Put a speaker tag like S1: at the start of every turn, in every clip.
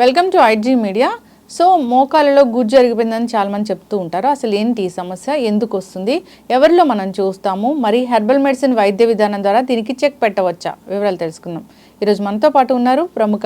S1: Welcome to IG media. So మోకాళ్ళలో గుజ్జు జరిగిపోయిందని చాలామంది చెప్తూ ఉంటారు. అసలు ఏంటి ఈ సమస్య, ఎందుకు వస్తుంది, ఎవరిలో మనం చూస్తాము, మరి హెర్బల్ మెడిసిన్ వైద్య విధానం ద్వారా దీనికి చెక్ పెట్టవచ్చా, వివరాలు తెలుసుకుందాం. ఈరోజు మనతో పాటు ఉన్నారు ప్రముఖ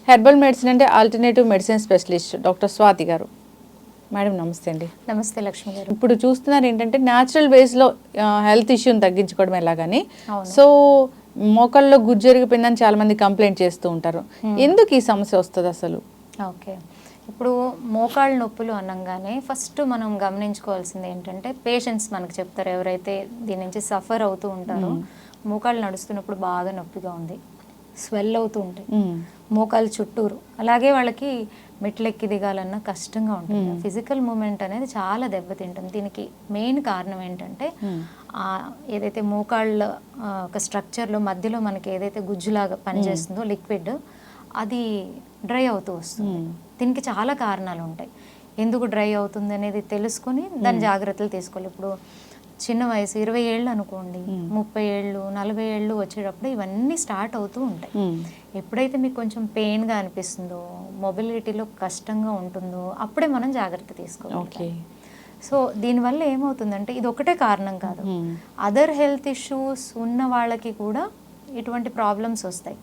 S1: హెర్బల్ మెడిసిన్ అంటే alternative medicine specialist doctor Swathi గారు. మేడం నమస్తే అండి.
S2: నమస్తే లక్ష్మి గారు.
S1: ఇప్పుడు చూస్తున్నారు ఏంటంటే న్యాచురల్ వేస్లో హెల్త్ ఇష్యూని తగ్గించుకోవడం ఎలాగని. సో మోకాళ్ళలో గుజ్జు జరిగిపోయిందని చాలామంది కంప్లైంట్ చేస్తూ ఉంటారు. ఎందుకు ఈ సమస్య వస్తుంది అసలు?
S2: ఓకే, ఇప్పుడు మోకాళ్ళ నొప్పులు అనగానే ఫస్ట్ మనం గమనించుకోవాల్సింది ఏంటంటే పేషెంట్స్ మనకు చెప్తారు, ఎవరైతే దీని నుంచి సఫర్ అవుతూ ఉంటారో మోకాళ్ళు నడుస్తున్నప్పుడు బాగా నొప్పిగా ఉంది, స్వెల్ అవుతూ ఉంటాయి మోకాళ్ళ చుట్టూరు, అలాగే వాళ్ళకి మెట్లెక్కి దిగాలన్నా కష్టంగా ఉంటుంది. ఫిజికల్ మూమెంట్ అనేది చాలా దెబ్బతింటుంది. దీనికి మెయిన్ కారణం ఏంటంటే ఏదైతే మోకాళ్ళ ఒక స్ట్రక్చర్లో మధ్యలో మనకి ఏదైతే గుజ్జులాగా పనిచేస్తుందో లిక్విడ్, అది డ్రై అవుతూ వస్తుంది. దీనికి చాలా కారణాలు ఉంటాయి. ఎందుకు డ్రై అవుతుంది అనేది తెలుసుకొని దాని జాగ్రత్తలు తీసుకోవాలి. ఇప్పుడు చిన్న వయసు 20 ఏళ్ళు అనుకోండి, 30 ఏళ్ళు 40 ఏళ్ళు వచ్చేటప్పుడు ఇవన్నీ స్టార్ట్ అవుతూ ఉంటాయి. ఎప్పుడైతే మీకు కొంచెం పెయిన్గా అనిపిస్తుందో, మొబిలిటీలో కష్టంగా ఉంటుందో అప్పుడే మనం జాగ్రత్త తీసుకోవాలి. సో దీనివల్ల ఏమవుతుందంటే ఇది ఒకటే కారణం కాదు, అదర్ హెల్త్ ఇష్యూస్ ఉన్న వాళ్ళకి కూడా ఇటువంటి ప్రాబ్లమ్స్ వస్తాయి.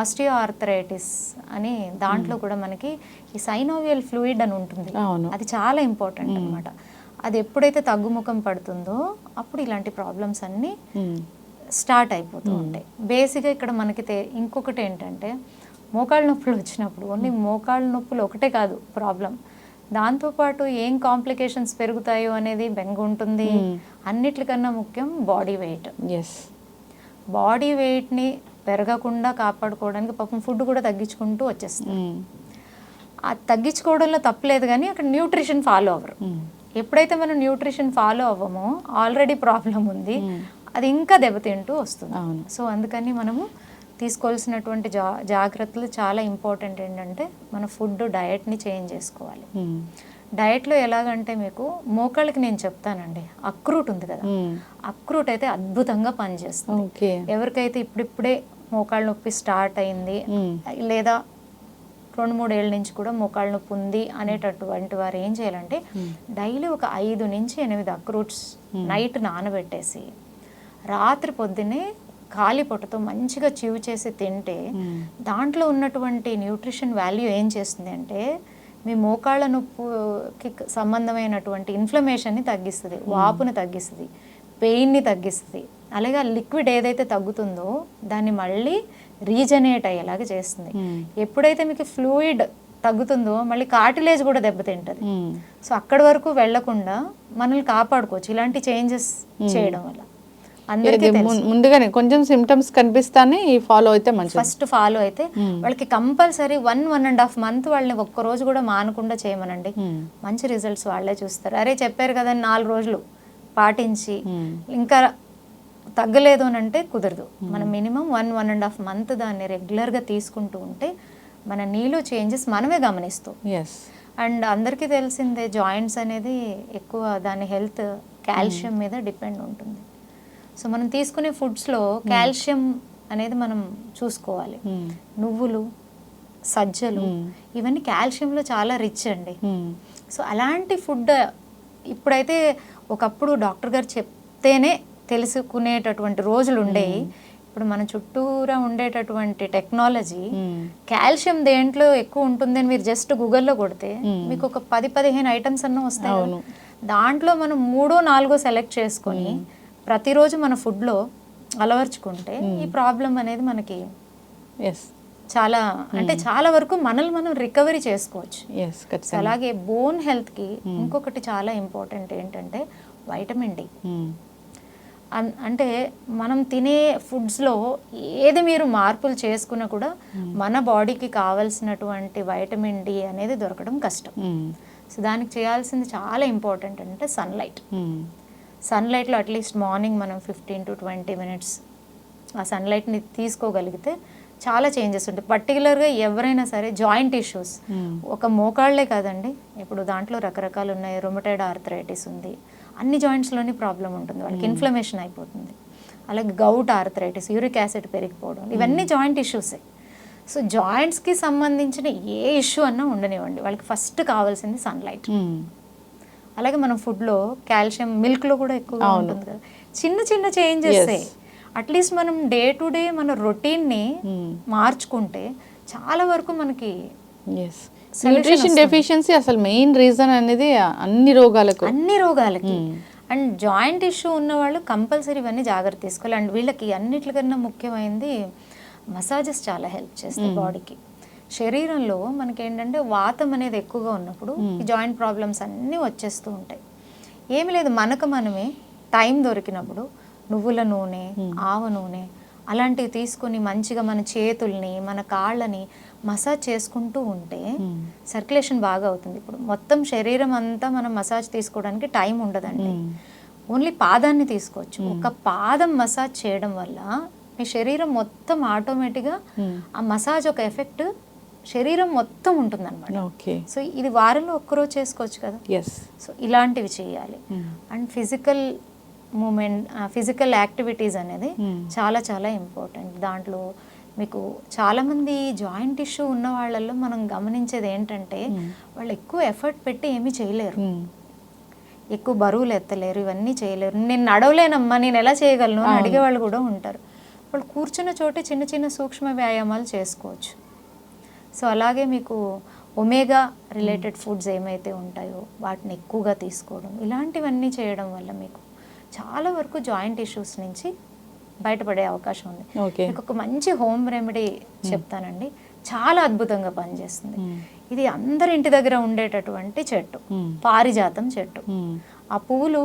S2: ఆస్టియో ఆర్థరైటిస్ అని దాంట్లో కూడా మనకి ఈ సైనోవియల్ ఫ్లూయిడ్ అని ఉంటుంది, అది చాలా ఇంపార్టెంట్ అనమాట. అది ఎప్పుడైతే తగ్గుముఖం పడుతుందో అప్పుడు ఇలాంటి ప్రాబ్లమ్స్ అన్నీ స్టార్ట్ అయిపోతూ ఉంటాయి. బేసిక్గా ఇక్కడ మనకి ఇంకొకటి ఏంటంటే మోకాళ్ళ నొప్పులు వచ్చినప్పుడు ఓన్లీ మోకాళ్ళ నొప్పులు ఒకటే కాదు ప్రాబ్లం, దాంతోపాటు ఏం కాంప్లికేషన్స్ పెరుగుతాయో అనేది బెంగ ఉంటుంది. అన్నిటికన్నా ముఖ్యం బాడీ వెయిట్. బాడీ వెయిట్ని పెరగకుండా కాపాడుకోవడానికి పాపం ఫుడ్ కూడా తగ్గించుకుంటూ వచ్చేస్తుంది. అది తగ్గించుకోవడంలో తప్పలేదు, కానీ అక్కడ న్యూట్రిషన్ ఫాలో అవ్వరు. ఎప్పుడైతే మనం న్యూట్రిషన్ ఫాలో అవ్వమో ఆల్రెడీ ప్రాబ్లం ఉంది, అది ఇంకా దెబ్బతింటూ వస్తుంది. సో అందుకని మనము తీసుకోవాల్సినటువంటి జాగ్రత్తలు చాలా ఇంపార్టెంట్. ఏంటంటే మన ఫుడ్ డయట్ని చేంజ్ చేసుకోవాలి. డయట్లో ఎలాగంటే మీకు మోకాళ్ళకి నేను చెప్తానండి, అక్రూట్ ఉంది కదా, అక్రూట్ అయితే అద్భుతంగా పనిచేస్తుంది. ఎవరికైతే ఇప్పుడిప్పుడే మోకాళ్ళ నొప్పి స్టార్ట్ అయింది లేదా 2-3 ఏళ్ళ నుంచి కూడా మోకాళ్ళ నొప్పి ఉంది అనేటటువంటి వారు ఏం చేయాలంటే డైలీ ఒక 5 నుంచి 8 అక్రూట్స్ నైట్ నానబెట్టేసి రాత్రి పొద్దున్నే ఖాళీ పొట్టతో మంచిగా చివ్ చేసి తింటే దాంట్లో ఉన్నటువంటి న్యూట్రిషన్ వాల్యూ ఏం చేస్తుంది అంటే మీ మోకాళ్ళ నొప్పికి సంబంధమైనటువంటి ఇన్ఫ్లమేషన్ని తగ్గిస్తుంది, వాపుని తగ్గిస్తుంది, పెయిన్ని తగ్గిస్తుంది. అలాగే ఆ లిక్విడ్ ఏదైతే తగ్గుతుందో దాన్ని మళ్ళీ రీజనరేట్ అయ్యేలాగా చేస్తుంది. ఎప్పుడైతే మీకు ఫ్లూయిడ్ తగ్గుతుందో మళ్ళీ కార్టిలేజ్ కూడా దెబ్బతింటుంది. సో అక్కడి వరకు వెళ్లకుండా మనల్ని కాపాడుకోవచ్చు ఇలాంటి చేంజెస్ చేయడం వల్ల. అందరికీ
S1: ముందుగానే కొంచెం సిమ్టమ్స్ కనిపిస్తానే ఫాలో అయితే మంచిది.
S2: ఫస్ట్ ఫాలో అయితే వాళ్ళకి కంపల్సరీ 1.5 మంత్ వాళ్ళని ఒక్కరోజు కూడా మానకుండా చేయమనండి, మంచి రిజల్ట్స్ వాళ్ళే చూస్తారు. అరే చెప్పారు కదా 4 రోజులు పాటించి ఇంకా తగ్గలేదు అని అంటే కుదరదు. మనం మినిమం 1.5 మంత్ దాన్ని రెగ్యులర్గా తీసుకుంటూ ఉంటే మన నీలో చేంజెస్ మనమే గమనిస్తాం. అండ్ అందరికీ తెలిసిందే జాయింట్స్ అనేది ఎక్కువ దాని హెల్త్ కాల్షియం మీద డిపెండ్ ఉంటుంది. సో మనం తీసుకునే ఫుడ్స్లో కాల్షియం అనేది మనం చూసుకోవాలి. నువ్వులు, సజ్జలు ఇవన్నీ కాల్షియంలో చాలా రిచ్ అండి. సో అలాంటి ఫుడ్ ఇప్పుడైతే ఒకప్పుడు డాక్టర్ గారు చెప్తేనే తెలుసుకునేటటువంటి రోజులు ఉండేవి. ఇప్పుడు మన చుట్టూరా ఉండేటటువంటి టెక్నాలజీ కాల్షియం దేంట్లో ఎక్కువ ఉంటుందని మీరు జస్ట్ గూగుల్లో కొడితే మీకు ఒక 10-15 ఐటమ్స్ అన్న వస్తాయి. దాంట్లో మనం 3-4 సెలెక్ట్ చేసుకొని ప్రతిరోజు మన ఫుడ్లో అలవర్చుకుంటే ఈ ప్రాబ్లం అనేది మనకి చాలా అంటే చాలా వరకు మనల్ని మనం రికవరీ చేసుకోవచ్చు. అలాగే బోన్ హెల్త్కి ఇంకొకటి చాలా ఇంపార్టెంట్ ఏంటంటే వైటమిన్ డి. అంటే మనం తినే ఫుడ్స్లో ఏది మీరు మార్పులు చేసుకున్నా కూడా మన బాడీకి కావాల్సినటువంటి వైటమిన్ డి అనేది దొరకడం కష్టం. సో దానికి చేయాల్సింది చాలా ఇంపార్టెంట్ అంటే సన్లైట్. సన్లైట్లో అట్లీస్ట్ మార్నింగ్ మనం 15-20 మినిట్స్ ఆ సన్లైట్ని తీసుకోగలిగితే చాలా చేంజెస్ ఉంటాయి. పర్టికులర్గా ఎవరైనా సరే జాయింట్ ఇష్యూస్, ఒక మోకాళ్ళే కాదండి, ఇప్పుడు దాంట్లో రకరకాలు ఉన్నాయి. రొమటైడ్ ఆర్థరైటిస్ ఉంది, అన్ని జాయింట్స్లోని ప్రాబ్లం ఉంటుంది, వాళ్ళకి ఇన్ఫ్లమేషన్ అయిపోతుంది. అలాగే గౌట్ ఆర్థరైటిస్, యూరిక్ యాసిడ్ పెరిగిపోవడం, ఇవన్నీ జాయింట్ ఇష్యూసే. సో జాయింట్స్కి సంబంధించిన ఏ ఇష్యూ అన్నా ఉండనివ్వండి, వాళ్ళకి ఫస్ట్ కావాల్సింది సన్లైట్. అలాగే మనం ఫుడ్లో కాల్షియం మిల్క్లో కూడా ఎక్కువగా ఉంటుంది కదా, చిన్న చిన్న చేంజెస్ అట్లీస్ట్ మనం డే టు డే మన రొటీన్ని మార్చుకుంటే చాలా వరకు మనకి
S1: న్యూట్రిషన్ డెఫిషియన్సీ అసలు మెయిన్ రీజన్ అనేది అన్ని రోగాలకి.
S2: అండ్ జాయింట్ ఇష్యూ ఉన్న వాళ్ళు కంపల్సరీ ఇవన్నీ జాగ్రత్త తీసుకోవాలి. అండ్ వీళ్ళకి అన్నిటికన్నా ముఖ్యమైనది మసాజెస్ చాలా హెల్ప్ చేస్తాయి బాడీకి. శరీరంలో మనకేంటంటే వాతం అనేది ఎక్కువగా ఉన్నప్పుడు ఈ జాయింట్ ప్రాబ్లమ్స్ అన్నీ వచ్చేస్తూ ఉంటాయి. ఏమి లేదు, మనకు మనమే టైం దొరికినప్పుడు నువ్వుల నూనె, ఆవ నూనె అలాంటివి తీసుకుని మంచిగా మన చేతుల్ని మన కాళ్ళని మసాజ్ చేసుకుంటూ ఉంటే సర్క్యులేషన్ బాగా అవుతుంది. ఇప్పుడు మొత్తం శరీరం అంతా మనం మసాజ్ తీసుకోవడానికి టైం ఉండదండి, ఓన్లీ పాదాన్ని తీసుకోవచ్చు. ఒక పాదం మసాజ్ చేయడం వల్ల మీ శరీరం మొత్తం ఆటోమేటిక్గా ఆ మసాజ్ ఒక ఎఫెక్ట్ శరీరం మొత్తం ఉంటుంది అనమాట. సో ఇది వారంలో ఒక్కరోజు చేసుకోవచ్చు కదా. సో ఇలాంటివి చేయాలి. And physical movement, physical activities అనేది చాలా చాలా ఇంపార్టెంట్. దాంట్లో మీకు చాలామంది జాయింట్ ఇష్యూ ఉన్న వాళ్ళల్లో మనం గమనించేది ఏంటంటే వాళ్ళు ఎక్కువ ఎఫర్ట్ పెట్టి ఏమీ చేయలేరు, ఎక్కువ బరువులు ఎత్తలేరు, ఇవన్నీ చేయలేరు. నేను నడవలేనమ్మా, నేను ఎలా చేయగలను అని అడిగే వాళ్ళు కూడా ఉంటారు. వాళ్ళు కూర్చున్న చోటే చిన్న చిన్న సూక్ష్మ వ్యాయామాలు చేసుకోవచ్చు. సో అలాగే మీకు ఒమేగా రిలేటెడ్ ఫుడ్స్ ఏమైతే ఉంటాయో వాటిని ఎక్కువగా తీసుకోవడం, ఇలాంటివన్నీ చేయడం వల్ల మీకు చాలా వరకు జాయింట్ ఇష్యూస్ నుంచి బయటపడే అవకాశం ఉంది. మీకు ఒక మంచి హోమ్ రెమెడీ చెప్తానండి, చాలా అద్భుతంగా పనిచేస్తుంది. ఇది అందరి ఇంటి దగ్గర ఉండేటటువంటి చెట్టు, పారిజాతం చెట్టు. ఆ పువ్వులు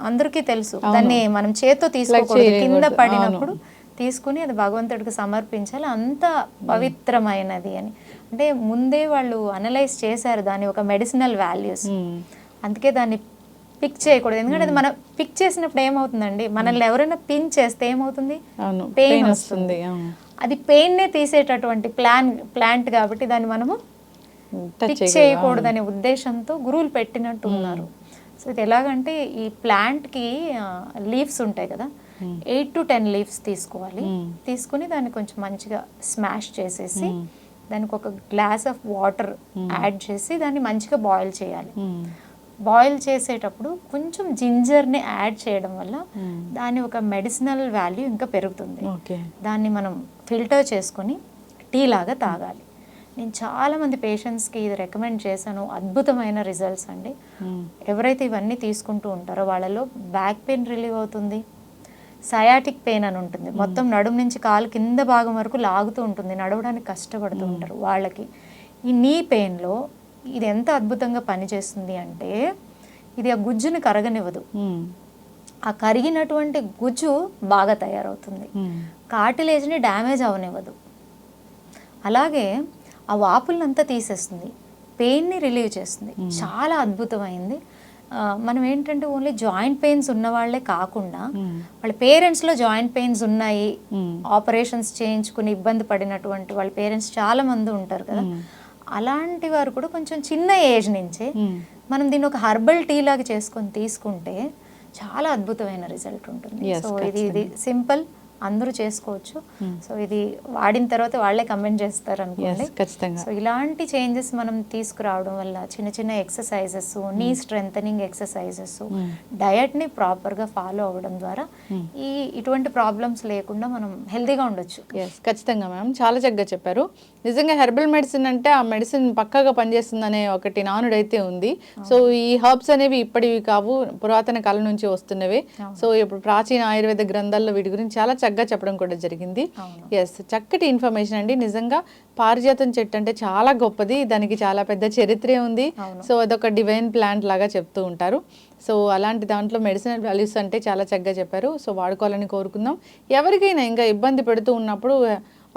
S2: అందరికీ తెలుసు, దాన్ని మనం చేత్తో తీసుకోకూడదు, కింద పడినప్పుడు తీసుకుని అది భగవంతుడికి సమర్పించాలి, అంత పవిత్రమైనది అని. అంటే ముందే వాళ్ళు అనలైజ్ చేశారు దాని ఒక మెడిసినల్ వాల్యూస్. అందుకే దాన్ని పిక్ చేయకూడదు, ఎందుకంటే అది మనం పిక్ చేసినప్పుడు ఏమవుతుందండి, మనల్ని ఎవరైనా పిన్ చేస్తే ఏమవుతుంది, పెయిన్ వస్తుంది. అది పెయిన్నే తీసేటటువంటి ప్లాంట్ కాబట్టి దాన్ని మనము పిక్ చేయకూడదనే ఉద్దేశంతో గురువులు పెట్టినట్టు ఉన్నారు. సో ఇది ఎలాగంటే ఈ ప్లాంట్కి లీవ్స్ ఉంటాయి కదా, 8 to 10 లీవ్స్ తీసుకోవాలి. తీసుకుని దాన్ని కొంచెం మంచిగా స్మాష్ చేసేసి దానికి ఒక గ్లాస్ ఆఫ్ వాటర్ యాడ్ చేసి దాన్ని మంచిగా బాయిల్ చేయాలి. బాయిల్ చేసేటప్పుడు కొంచెం జింజర్ని యాడ్ చేయడం వల్ల దాని ఒక మెడిసినల్ వాల్యూ ఇంకా పెరుగుతుంది. దాన్ని మనం ఫిల్టర్ చేసుకొని టీ లాగా తాగాలి. నేను చాలామంది పేషెంట్స్కి ఇది రికమెండ్ చేశాను, అద్భుతమైన రిజల్ట్స్ అండి. ఎవరైతే ఇవన్నీ తీసుకుంటూ ఉంటారో వాళ్ళలో బ్యాక్ పెయిన్ రిలీవ్ అవుతుంది, సయాటిక్ పెయిన్ అని ఉంటుంది, మొత్తం నడుము నుంచి కాలు కింద భాగం వరకు లాగుతూ ఉంటుంది, నడవడానికి కష్టపడుతూ ఉంటారు వాళ్ళకి. ఈ నీ పెయిన్లో ఇది ఎంత అద్భుతంగా పనిచేస్తుంది అంటే ఇది ఆ గుజ్జుని కరగనివ్వదు, ఆ కరిగినటువంటి గుజ్జు బాగా తయారవుతుంది, కార్టిలేజ్ని డ్యామేజ్ అవనివ్వదు, అలాగే ఆ వాపులంతా తీసేస్తుంది, పెయిన్ని రిలీవ్ చేస్తుంది. చాలా అద్భుతమైంది. మనం ఏంటంటే ఓన్లీ జాయింట్ పెయిన్స్ ఉన్న వాళ్ళే కాకుండా వాళ్ళ పేరెంట్స్లో జాయింట్ పెయిన్స్ ఉన్నాయి, ఆపరేషన్స్ చేయించుకుని ఇబ్బంది పడినటువంటి వాళ్ళ పేరెంట్స్ చాలా మంది ఉంటారు కదా, అలాంటి వారు కూడా కొంచెం చిన్న ఏజ్ నుంచే మనం దీన్ని ఒక హర్బల్ టీ లాగా చేసుకొని తీసుకుంటే చాలా అద్భుతమైన రిజల్ట్ ఉంటుంది. సో ఇది సింపుల్, అందరూ చేసుకోవచ్చు. సో ఇది వాడిన తర్వాత వాళ్ళే కమెంట్ చేస్తారు అనుకోండి. సో ఇలాంటి చేంజెస్ మనం తీసుకురావడం వల్ల చిన్న చిన్న ఎక్సర్సైజెస్, నీ స్ట్రెంథనింగ్ ఎక్సర్సైజెస్, డయట్ని ప్రాపర్గా ఫాలో అవ్వడం ద్వారా ఇటువంటి ప్రాబ్లమ్స్ లేకుండా మనం హెల్తీగా ఉండొచ్చు.
S1: ఖచ్చితంగా మ్యామ్, చాలా చక్కగా చెప్పారు. నిజంగా హెర్బల్ మెడిసిన్ అంటే ఆ మెడిసిన్ పక్కాగా పనిచేస్తుందనే ఒకటి నానుడైతే ఉంది. సో ఈ హర్బ్స్ అనేవి ఇప్పటివి కావు, పురాతన కాలం నుంచి వస్తున్నవే. సో ఇప్పుడు ప్రాచీన ఆయుర్వేద గ్రంథాల్లో వీటి గురించి చాలా చక్కగా చెప్పడం కూడా జరిగింది. ఎస్, చక్కటి ఇన్ఫర్మేషన్ అండి. నిజంగా పారిజాతం చెట్టు అంటే చాలా గొప్పది, దానికి చాలా పెద్ద చరిత్రే ఉంది. సో అదొక డివైన్ ప్లాంట్ లాగా చెప్తూ ఉంటారు. సో అలాంటి దాంట్లో మెడిసినల్ వాల్యూస్ అంటే చాలా చక్కగా చెప్పారు. సో వాడుకోవాలని కోరుకుందాం. ఎవరికైనా ఇంకా ఇబ్బంది పెడుతూ ఉన్నప్పుడు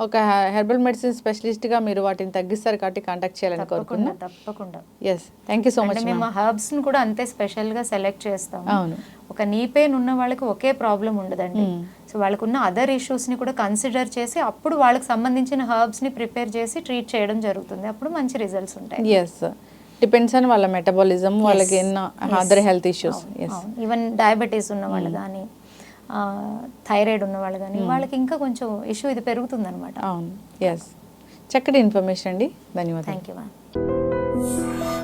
S1: ఒక హెర్బల్ మెడిసిన్ స్పెషలిస్ట్గా మీరు వాటిని తగ్గిస్తారు కాబట్టి కాంటాక్ట్ చేయాలని కోరుకుంటున్నాం.
S2: తప్పకుండా.
S1: Yes, thank you so much.
S2: మేము హర్బ్స్ని కూడా అంతే స్పెషల్గా సెలెక్ట్ చేస్తాము.
S1: అవును,
S2: ఒక నీ పెయిన్ ఉన్న వాళ్ళకి ఒకే ప్రాబ్లం ఉండదండి. సో వాళ్ళకున్న అదర్ ఇష్యూస్ని కూడా కన్సిడర్ చేసి అప్పుడు వాళ్ళకి సంబంధించిన హర్బ్స్ని ప్రిపేర్ చేసి ట్రీట్ చేయడం జరుగుతుంది. అప్పుడు మంచి రిజల్ట్స్ ఉంటాయి.
S1: ఎస్, డిపెండ్స్ ఆన్ వాళ్ళ మెటబాలిజం, వాళ్ళకి ఎన్నో other health issues.
S2: Even diabetes ఉన్న వాళ్ళు కానీ, థైరాయిడ్ ఉన్న వాళ్ళు కానీ, వాళ్ళకి ఇంకా కొంచెం ఇష్యూ ఇది పెరుగుతుంది అనమాట.
S1: అవును. ఎస్, చక్కటి ఇన్ఫర్మేషన్ అండి, ధన్యవాదాలు.
S2: Thank you ma'am.